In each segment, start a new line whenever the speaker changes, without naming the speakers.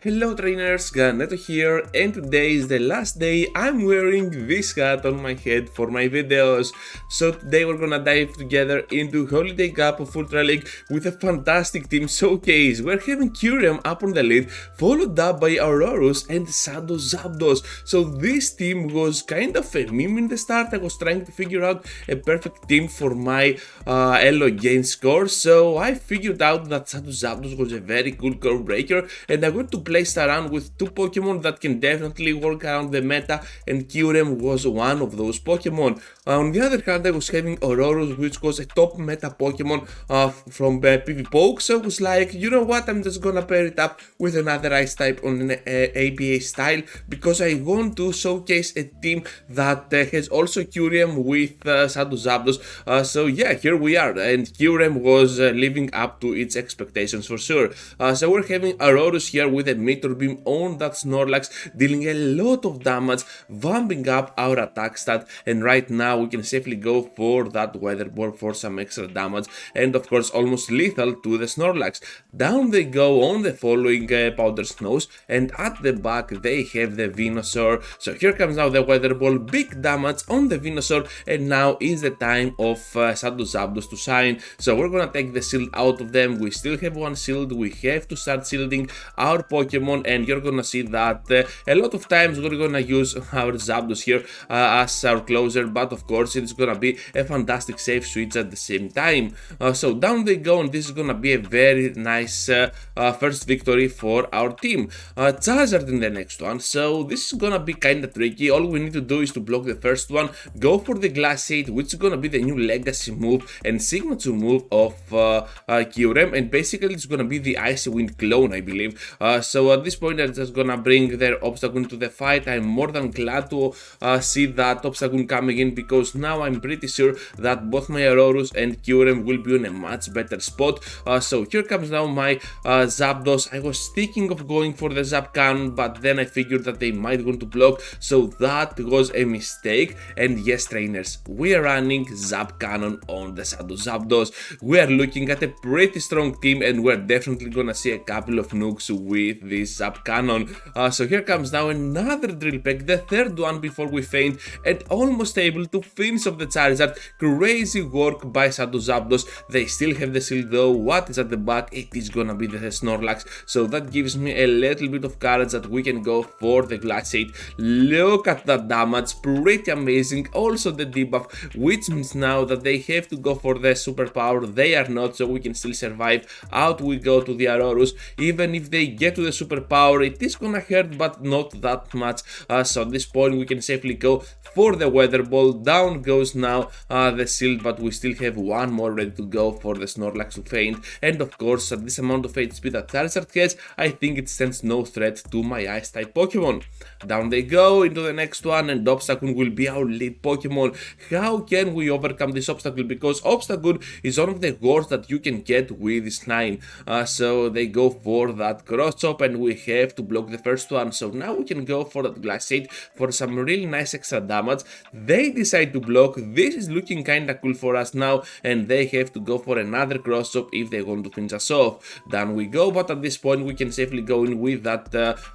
Hello trainers, Ganeto here, and today is the last day I'm wearing this hat on my head for my videos. So today we're gonna dive together into Holiday Cup of Ultra League with a fantastic team showcase. We're having Kyurem up on the lead, followed up by Aurorus and Zapdos. So this team was kind of a meme in the start. I was trying to figure out a perfect team for my Elo gain score, so I figured out that Zapdos was a very cool core breaker, and I went to placed around with two Pokemon that can definitely work around the meta, and Kyurem was one of those Pokemon. On the other hand, I was having Aurorus, which was a top meta Pokemon from PvPoke, so I was like, you know what, I'm just gonna pair it up with another Ice type on an ABA style, because I want to showcase a team that has also Kyurem with Zapdos. So yeah, here we are, and Kyurem was living up to its expectations for sure. So we're having Aurorus here with a Meteor Beam on that Snorlax, dealing a lot of damage, vamping up our attack stat, and right now we can safely go for that Weather Ball for some extra damage, and of course almost lethal to the Snorlax. Down they go on the following Powder Snows, and at the back they have the Venusaur. So here comes now the Weather Ball, big damage on the Venusaur, and now is the time of Zapdos to shine. So we're gonna take the shield out of them. We still have one shield, we have to start shielding our Pokemon, and you're gonna see that a lot of times we're gonna use our Zapdos here as our closer, but of course it's gonna be a fantastic safe switch at the same time. So down they go, and this is gonna be a very nice first victory for our team. Charizard in the next one, so this is gonna be kinda tricky. All we need to do is to block the first one, go for the Glaciate, which is gonna be the new legacy move and signature move of Kyurem, and basically it's gonna be the Icy Wind clone, I believe. So at this point, I'm just gonna bring their Obstacle into the fight. I'm more than glad to see that Obstacle coming in, because now I'm pretty sure that both my Aurorus and Kyurem will be in a much better spot. So here comes now my Zapdos. I was thinking of going for the Zap Cannon, but then I figured that they might want to block, so that was a mistake. And yes, trainers, we are running Zap Cannon on the Zapdos. We are looking at a pretty strong team, and we're definitely gonna see a couple of nukes with this Zap Cannon. So here comes now another Drill Peck, the third one before we faint, and almost able to finish off the Charizard. Crazy work by Zapdos. They still have the shield though. What is at the back? It is gonna be the Snorlax, so that gives me a little bit of courage that we can go for the Glaciate. Look at that damage, pretty amazing. Also the debuff, which means now that they have to go for the superpower. They are not, so we can still survive. Out we go to the Aurorus. Even if they get to the superpower, it is gonna hurt, but not that much. So at this point we can safely go for the Weather Ball. Down goes now the shield, but we still have one more ready to go for the Snorlax to faint. And of course, at this amount of HP that Charizard has, I think it stands no threat to my Ice type Pokemon. Down they go into the next one, and Obstacle will be our lead Pokemon. How can we overcome this Obstacle? Because Obstacle is one of the worst that you can get with this line. So they go for that Cross Chop, and we have to block the first one. So now we can go for that Glaciate for some really nice extra damage. They decide to block. This is looking kinda cool for us now, and they have to go for another Cross Chop if they want to finish us off. Down we go, but at this point we can safely go in with that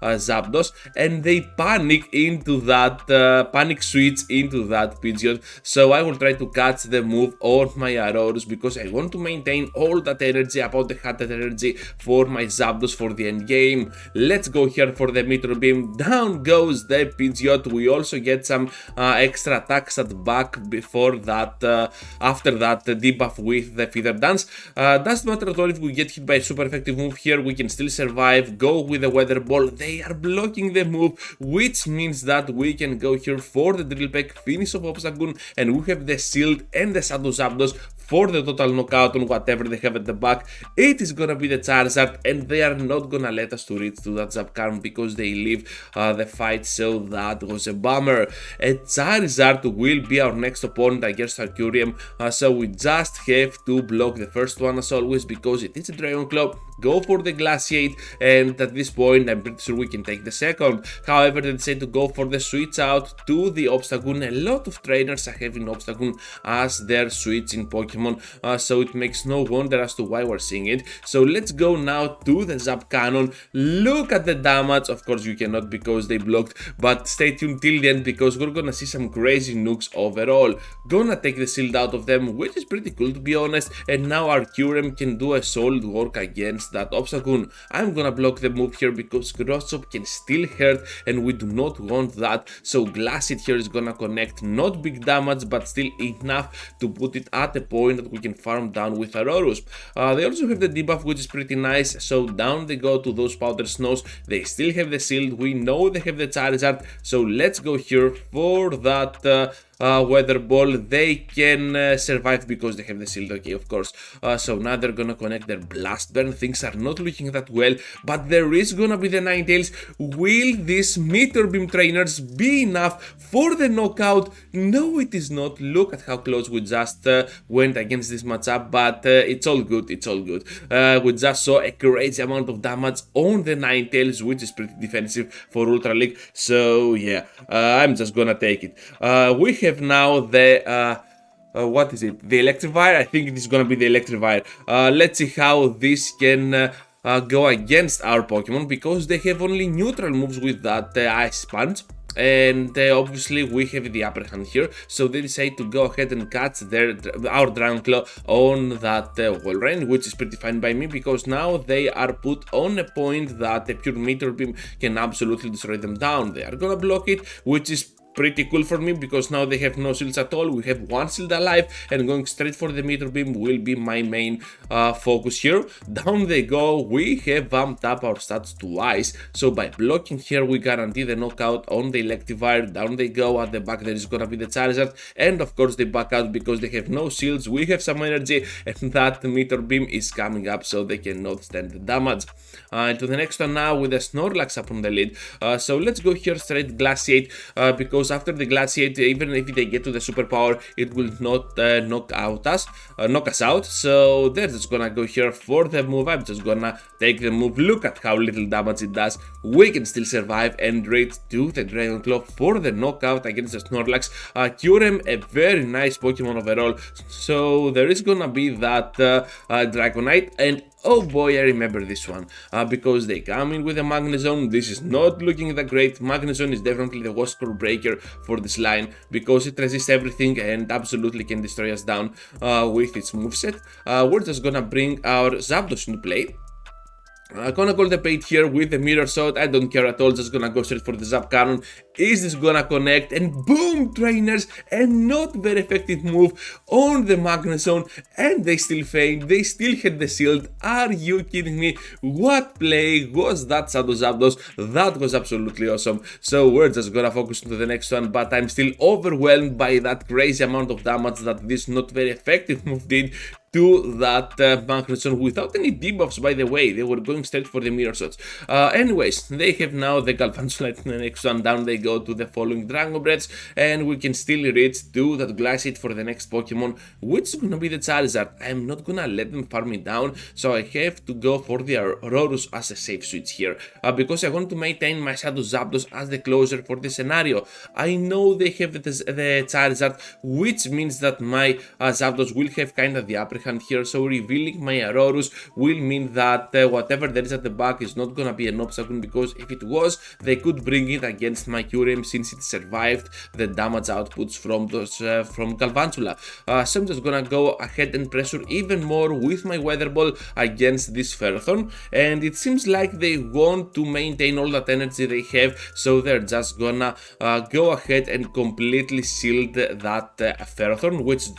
Zapdos, and they panic into that panic switch into that Pidgeot. So I will try to catch the move on my Aurorus, because I want to maintain all that energy, about the hatted energy, for my Zapdos for the end game. Let's go here for the Meteor Beam. Down goes the Pidgeot. We also get some extra attacks at the back before that, after that debuff with the Feather Dance. Doesn't matter at all if we get hit by a super effective move here, we can still survive. Go with the Weather Ball. They are blocking the move, which means that we can go here for the Drill Peck, finish off Obstacle, and we have the shield and the Zapdos for the total knockout on whatever they have at the back. It is gonna be the Charizard, and they are not gonna let us to reach to that Zap Cannon because they leave the fight, so that was a bummer. A Charizard will be our next opponent against our Kyurem, so we just have to block the first one as always, because it is a Dragon Claw. go for the Glaciate, and at this point I'm pretty sure we can take the second. However, they decide to go for the switch out to the Obstagoon. A lot of trainers are having Obstagoon as their switch in Pokemon, so it makes no wonder as to why we're seeing it. So let's go now to the Zap Cannon. Look at the damage. Of course you cannot because they blocked, but stay tuned till the end because we're gonna see some crazy nukes overall. Gonna take the shield out of them, which is pretty cool to be honest, and now our Curem can do a solid work against that Obstagoon. I'm gonna block the move here because Cross Chop can still hurt and we do not want that, so Glaciate here is gonna connect, not big damage but still enough to put it at a point that we can farm down with Aurorus. They also have the debuff, which is pretty nice, so down they go to those powder snows. They still have the shield, we know they have the Charizard, so let's go here for that Weather Ball. They can survive because they have the shield, okay, of course. So now they're gonna connect their Blast Burn. Things are not looking that well, but there is gonna be the Ninetales. Will these Meteor Beam trainers be enough for the knockout? No, it is not. Look at how close we just went against this matchup, but it's all good, it's all good. We just saw a crazy amount of damage on the Ninetales, which is pretty defensive for Ultra League, so yeah, I'm just gonna take it. We have now the what is it? The Electivire? I think it is gonna be the Electivire. Let's see how this can go against our Pokemon, because they have only neutral moves with that Ice Punch. And obviously we have the upper hand here, so they decide to go ahead and catch our Dragon Claw on that Walrein, which is pretty fine by me because now they are put on a point that a pure Meteor Beam can absolutely destroy them down. They are gonna block it, which is pretty cool for me because now they have no shields at all. We have one shield alive, and going straight for the Meteor Beam will be my main focus here. Down they go. We have vamped up our stats twice, so by blocking here we guarantee the knockout on the Electivire. Down they go. At the back there is gonna be the Charizard, and of course they back out because they have no shields. We have some energy, and that Meteor Beam is coming up, so they cannot stand the damage. To the next one now with the Snorlax up on the lead. So let's go here straight Glaciate, because after the Glaciate, even if they get to the superpower, it will not knock us out. So they're just gonna go here for the move. I'm just gonna take the move. Look at how little damage it does. We can still survive and reach to the Dragon Claw for the knockout against the Snorlax. Curem, a very nice Pokemon overall. So there is gonna be that Dragonite, and oh boy, I remember this one, because they come in with a Magnezone. This is not looking that great. Magnezone is definitely the worst core breaker for this line because it resists everything and absolutely can destroy us down with its moveset. We're just gonna bring our Zapdos into play. I'm gonna call the bait here with the Mirror Shot. I don't care at all, just gonna go straight for the Zap Cannon. Is this gonna connect? And boom, trainers! A not very effective move on the Magnezone, and they still failed. They still had the shield. Are you kidding me? What play was that, Zapdos? That was absolutely awesome. So we're just gonna focus on the next one, but I'm still overwhelmed by that crazy amount of damage that this not very effective move did to that Magnezone without any debuffs, by the way. They were going straight for the Mirror Shots. Anyways, they have now the Galvantula in the next one. Down they go to the following Dragon Breaths, and we can still reach to that Glaciate for the next Pokemon, which is gonna be the Charizard. I'm not gonna let them farm me down, so I have to go for the Aurorus as a safe switch here, because I want to maintain my Shadow Zapdos as the closer for this scenario. I know they have the Charizard, which means that my Zapdos will have kind of the upper hand here, so revealing my Aurorus will mean that whatever there is at the back is not gonna be an obstacle, because if it was, they could bring it against my Curem since it survived the damage outputs from those from Galvantula. So I'm just gonna go ahead and pressure even more with my Weather Ball against this Ferrothorn, and it seems like they want to maintain all that energy they have, so they're just gonna go ahead and completely shield that Ferrothorn, which is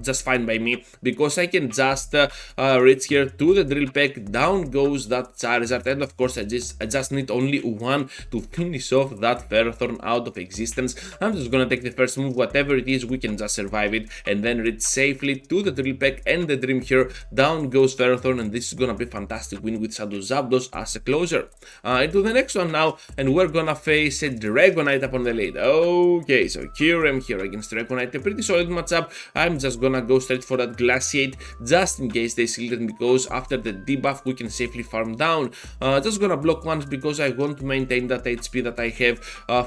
just fine by me, because I can just reach here to the Drill Peck. Down goes that Charizard, and of course I just need only one to finish off that Ferrothorn out of existence. I'm just gonna take the first move. Whatever it is, we can just survive it and then reach safely to the Drill Peck and the Dream here. Down goes Ferrothorn, and this is gonna be a fantastic win with Shadow Zapdos as a closer. Into the next one now, and we're gonna face a Dragonite up on the lead. Okay, so Curem here against Dragonite, a pretty solid matchup. I'm just gonna go straight for that Glass Glaciate just in case they shielded, because after the debuff we can safely farm down. Just gonna block once because I want to maintain that HP that I have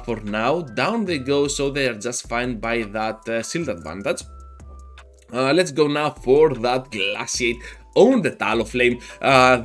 for now. Down they go, so they are just fine by that shield advantage. Let's go now for that Glaciate on the Talonflame.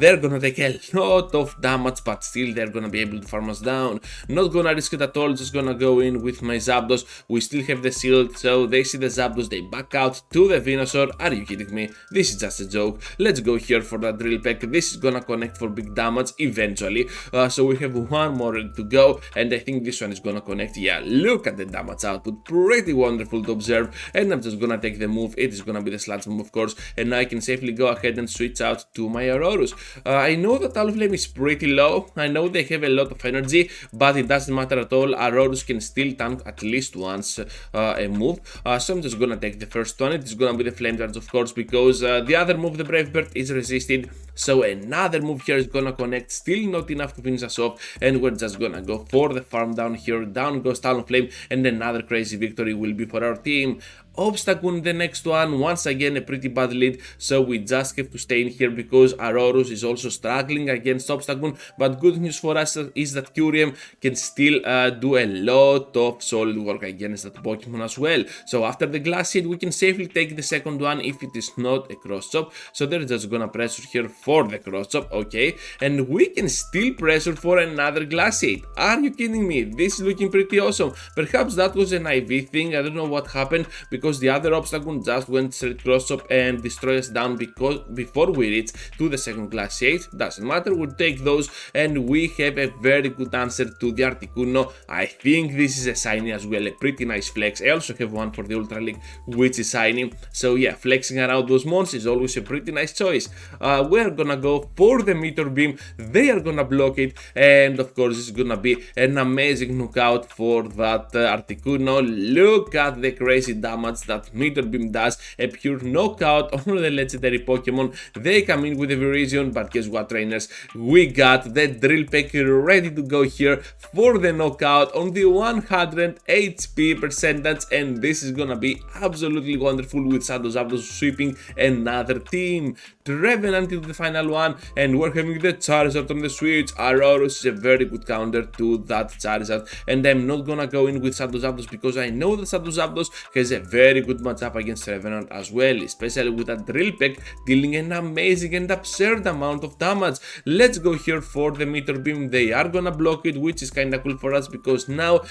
They're gonna take a lot of damage, but still they're gonna be able to farm us down. Not gonna risk it at all, just gonna go in with my Zapdos. We still have the shield, so they see the Zapdos, they back out to the Venusaur. Are you kidding me? This is just a joke. Let's go here for that Drill Peck. This is gonna connect for big damage eventually. So we have one more to go, and I think this one is gonna connect. Yeah, look at the damage output, pretty wonderful to observe. And I'm just gonna take the move. It is gonna be the Sludge move, of course, and now I can safely go ahead and switch out to my Aurorus. I know that Talonflame is pretty low, I know they have a lot of energy, but it doesn't matter at all. Aurorus can still tank at least once a move, so I'm just gonna take the first one. It is gonna be the Flame Charge, of course, because the other move, the Brave Bird, is resisted, so another move here is gonna connect. Still not enough to finish us off, and we're just gonna go for the farm down here. Down goes Talonflame, and another crazy victory will be for our team. Obstacle, the next one, once again a pretty bad lead, so we just have to stay in here because Aurorus is also struggling against Obstacle. But good news for us is that Curium can still do a lot of solid work against that Pokemon as well. So after the Glaciate we can safely take the second one if it is not a cross chop. So they're just gonna pressure here for the cross chop, okay, and we can still pressure for another Glaciate. Are you kidding me? This is looking pretty awesome. Perhaps that was an IV thing, I don't know what happened, because the other Obstacle just went straight cross chop and destroyed us down before we reach to the second Glaciate. Doesn't matter, we'll take those, and we have a very good answer to the Articuno. I think this is a shiny as well, a pretty nice flex. I also have one for the Ultra League which is shiny, so yeah, flexing around those mons is always a pretty nice choice. We're gonna go for the Meteor Beam, they are gonna block it, and of course it's gonna be an amazing knockout for that Articuno. Look at the crazy damage that Meteor Beam does, a pure knockout on the legendary Pokemon. They come in with a Virizion, but guess what, trainers? We got the Drill Peck ready to go here for the knockout on the 100 HP percentage, and this is gonna be absolutely wonderful with Zapdos sweeping another team. Revenant into the final one, and we're having the Charizard on the switch. Aurorus is a very good counter to that Charizard, and I'm not gonna go in with Zapdos because I know that Zapdos has a very good matchup against Revenant as well, especially with that Drill Peck dealing an amazing and absurd amount of damage. Let's go here for the Meteor Beam. They are gonna block it, which is kinda cool for us because now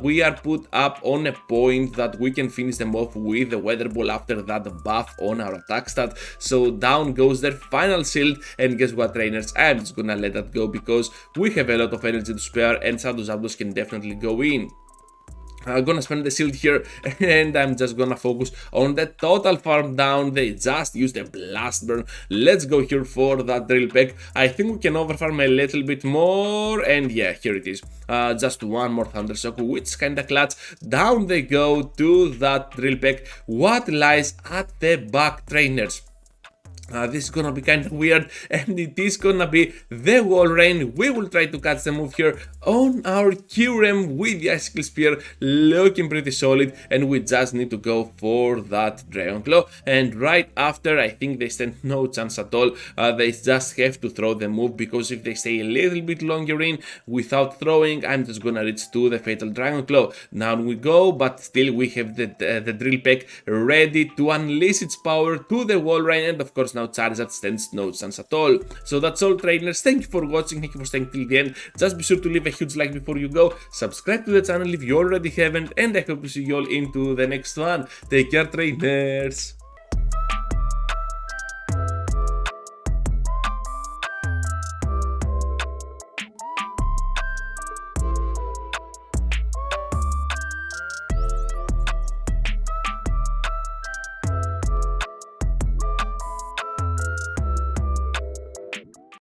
we are put up on a point that we can finish them off with the Weather Ball after that buff on our attack stat. So down goes their final shield, and guess what, trainers? I'm just gonna let that go because we have a lot of energy to spare, and Zapdos can definitely go in. I'm gonna spend the shield here, and I'm just gonna focus on the total farm down. They just used a blast burn. Let's go here for that Drill Peck. I think we can overfarm a little bit more, and yeah, here it is. Just one more Thunder Shock, which is kinda clutch. Down they go to that Drill Peck. What lies at the back, trainers? This is gonna be kind of weird, and it is gonna be the Wall Rain. We will try to catch the move here on our Kyurem with the Icicle Spear, looking pretty solid, and we just need to go for that Dragon Claw. And right after, I think they stand no chance at all. They just have to throw the move, because if they stay a little bit longer in without throwing, I'm just gonna reach to the Fatal Dragon Claw. Now we go, but still we have the Drill Peck ready to unleash its power to the Wall Rain, and of course now Charizard stands no chance at all. So that's all, trainers. Thank you for watching, thank you for staying till the end. Just be sure to leave a huge like before you go, subscribe to the channel if you already haven't, and I hope to see you all into the next one. Take care, trainers.